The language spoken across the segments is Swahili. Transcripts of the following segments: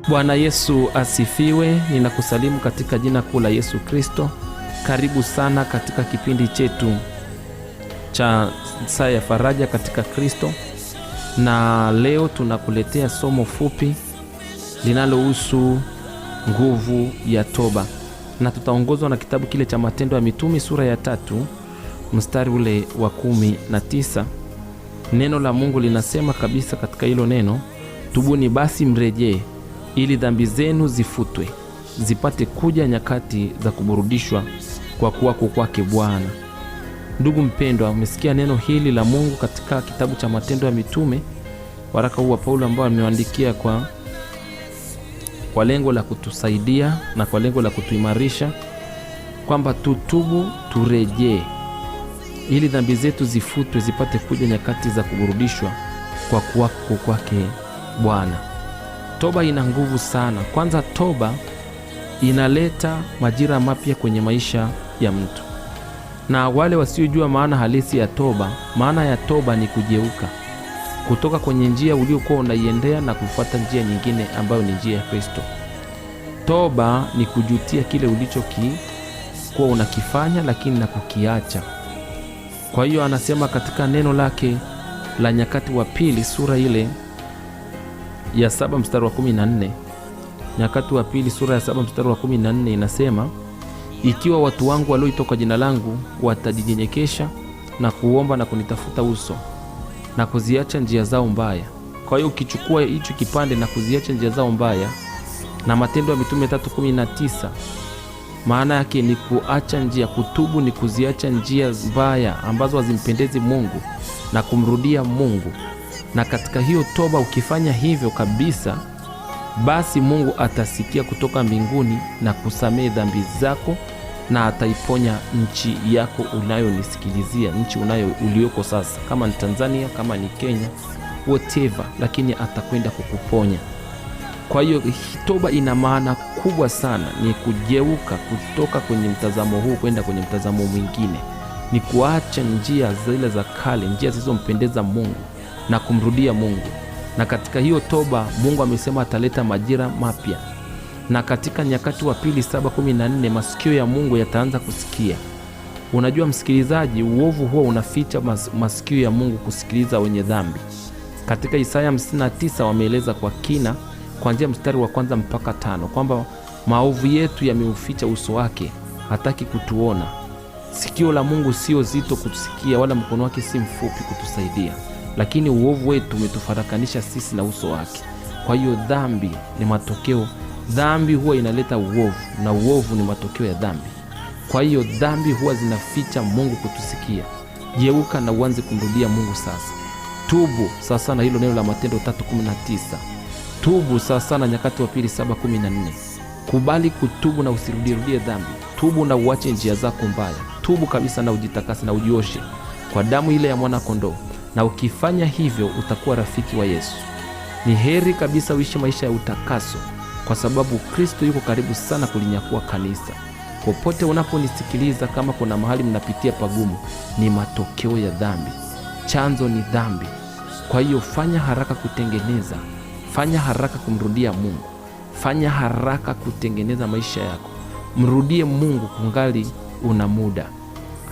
Bwana Yesu asifiwe. Ninakusalimu katika jina kuu la Yesu Kristo. Karibu sana katika kipindi chetu cha Saa ya Faraja katika Kristo, na leo tunakuletea somo fupi linalohusu nguvu ya toba, na tutaongozwa na kitabu kile cha Matendo ya Mitume sura ya 3 mstari ule wa 19. Neno la Mungu linasema kabisa katika hilo neno, tubuni basi mrejee ili dhambi zenu zifutwe, zipate kuja nyakati za kuburudishwa kwa kuwako kwake Bwana. Ndugu mpendwa, umesikia neno hili la Mungu katika kitabu cha Matendo ya Mitume, waraka huu wa Paulo ambao ameandikia kwa lengo la kutusaidia na kwa lengo la kutuimarisha kwamba tutubu, turejee ili dhambi zetu zifutwe, zipate kuja nyakati za kuburudishwa kwa kuwako kwake Bwana. Toba ina nguvu sana. Kwanza, toba inaleta majira mapya kwenye maisha ya mtu. Na wale wasiojua maana halisi ya toba, maana ya toba ni kugeuka kutoka kwenye njia uliokuwa unaiendea na kufuata njia nyingine ambayo ni njia ya Kristo. Toba ni kujutia kile ulichokuwa unakifanya lakini na kukiacha. Kwa hiyo anasema katika neno lake la Nyakati wa Pili sura ile ya 7 mstari wa 14. Nyakati wa Pili sura ya 7 mstari wa 14 inasema, ikiwa watu wangu walioitwa kwa jina langu watajinyenyekesha na kuomba na kunitafuta uso na kuziacha njia zao mbaya. Kwa hiyo ukichukua hicho kipande na kuziacha njia zao mbaya na Matendo ya Mitume 3:19, maana yake ni kuacha njia. Kutubu ni kuziacha njia mbaya ambazo hazimpendezi Mungu na kumrudia Mungu. Na katika hiyo toba ukifanya hivyo kabisa, basi Mungu atasikia kutoka mbinguni na kusamehe dhambi zako, na ataiponya nchi yako unayonisikilizia, nchi ulioko sasa, kama ni Tanzania, kama ni Kenya, whatever, lakini atakwenda kukuponya. Kwa hiyo toba ina maana kubwa sana, ni kugeuka kutoka kwenye mtazamo huu kwenda kwenye mtazamo mwingine, ni kuacha njia zile za kale, njia zisizompendeza Mungu na kumrudia Mungu. Na katika hiyo toba Mungu amesema ataleta majira mapya. Na katika Nyakati wa Pili 7:14 masikio ya Mungu yataanza kusikia. Unajua msikilizaji, uovu huwa unaficha masikio ya Mungu kusikiliza wenye dhambi. Katika Isaya 59 wameeleza kwa kina kuanzia mstari wa 1 mpaka 5 kwamba maovu yetu yameuficha uso wake, hataki kutuona. Sikio la Mungu sio zito kutusikia, wala mkono wake si mfupi kutusaidia, lakini uovu wetu umetufarakanisha sisi na uso wake. Kwa hiyo dhambi ni matokeo. Dhambi huwa inaleta uovu, na uovu ni matokeo ya dhambi. Kwa hiyo dhambi huwa zinaficha Mungu kutusikia. Geuka na uanze kumrudia Mungu sasa. Tubu sasa, na hilo neno la Matendo 3:19. Tubu sasa, na Nyakati wa Pili 7:14. Kubali kutubu na usirudie dhambi. Tubu na uache njia zako mbaya. Tubu kabisa na ujitakase na ujioshe kwa damu ile ya mwana kondoo. Na ukifanya hivyo utakuwa rafiki wa Yesu. Ni heri kabisa uishi maisha ya utakaso, kwa sababu Kristo yuko karibu sana kulinyakua kanisa. Popote unaponisikiliza, kama kuna mahali mnapitia pagumu, ni matokeo ya dhambi. Chanzo ni dhambi. Kwa hiyo fanya haraka kutengeneza, fanya haraka kumrudia Mungu, fanya haraka kutengeneza maisha yako. Mrudie Mungu kungali una muda.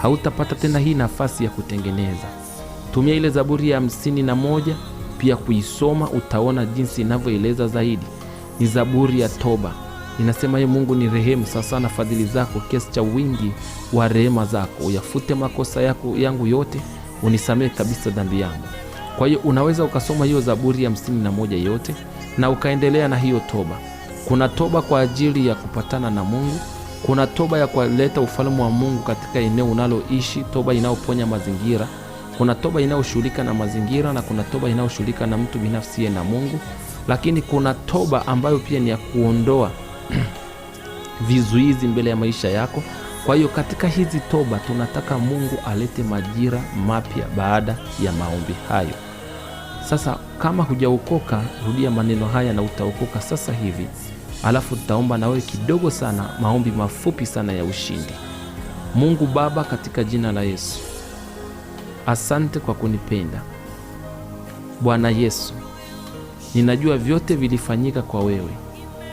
Hautapata tena hii nafasi ya kutengeneza. Tumia ile Zaburi ya 51 pia kuisoma, utaona jinsi inavyoeleza zaidi. Ni Zaburi ya toba. Inasema, Mungu ni rehemu sasa na fadhili zako kiasi cha wingi wa rehema zako, uyafute makosa yangu yote, unisamehe kabisa dhambi yangu. Kwa hiyo unaweza ukasoma hiyo Zaburi ya 51 yote na ukaendelea na hiyo toba. Kuna toba kwa ajili ya kupatana na Mungu, kuna toba ya kuleta ufalme wa Mungu katika eneo unaloishi, toba inayoponya mazingira. Kuna toba inayoshughulika na mazingira, na kuna toba inayoshughulika na mtu binafsi na Mungu. Lakini kuna toba ambayo pia ni ya kuondoa vizuizi mbele ya maisha yako. Kwa hiyo katika hizi toba tunataka Mungu alete majira mapya baada ya maombi hayo. Sasa kama hujaokoka, rudia maneno haya na utaokoka sasa hivi. Alafu tutaomba na wewe kidogo sana, maombi mafupi sana ya ushindi. Mungu Baba, katika jina la Yesu, asante kwa kunipenda. Bwana Yesu, ninajua vyote vilifanyika kwa wewe.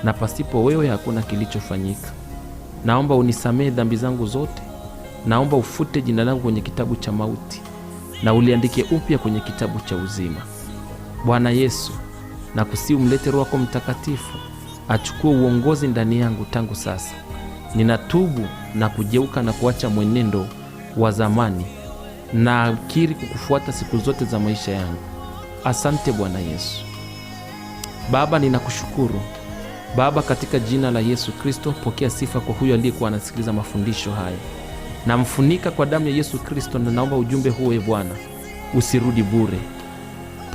na pasipo wewe hakuna kilichofanyika. Naomba unisamehe dhambi zangu zote. Naomba ufute jina langu kwenye kitabu cha mauti na uliandike upya kwenye kitabu cha uzima. Bwana Yesu, nakusihi umlete Roho wako Mtakatifu achukue uongozi ndani yangu tangu sasa. Ninatubu na kugeuka na kuacha mwenendo wa zamani na akiri kukufuata siku zote za maisha yangu. Asante Bwana Yesu. Baba, ninakushukuru Baba, katika jina la Yesu Kristo. Pokea sifa kwa huyo aliyekuwa anasikiliza mafundisho haya. Namfunika kwa damu ya Yesu Kristo, na naomba ujumbe huo Bwana usirudi bure.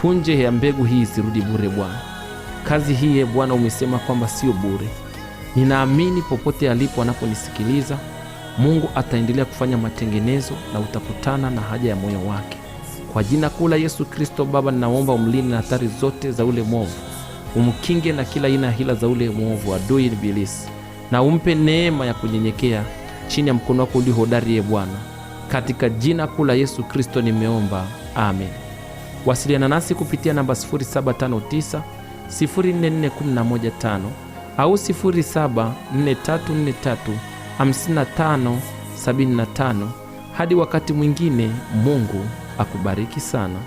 Punje ya mbegu hii isirudi bure Bwana. Kazi hii Bwana umesema kwamba sio bure. Ninaamini popote alipo anaponisikiliza, Mungu ataendelea kufanya matengenezo na utakutana na haja ya moyo wake. Kwa jina kuu la Yesu Kristo Baba, ninaomba umlinde na hatari zote za ule mwovu. Umkinge na kila aina ya hila za ule mwovu adui ibilisi, na umpe neema ya kunyenyekea chini ya mkono wako ulio hodari Bwana. Katika jina kuu la Yesu Kristo nimeomba, amen. Wasiliana nasi kupitia namba 0759 044115 au 0743435575. Hadi wakati mwingine, Mungu akubariki sana.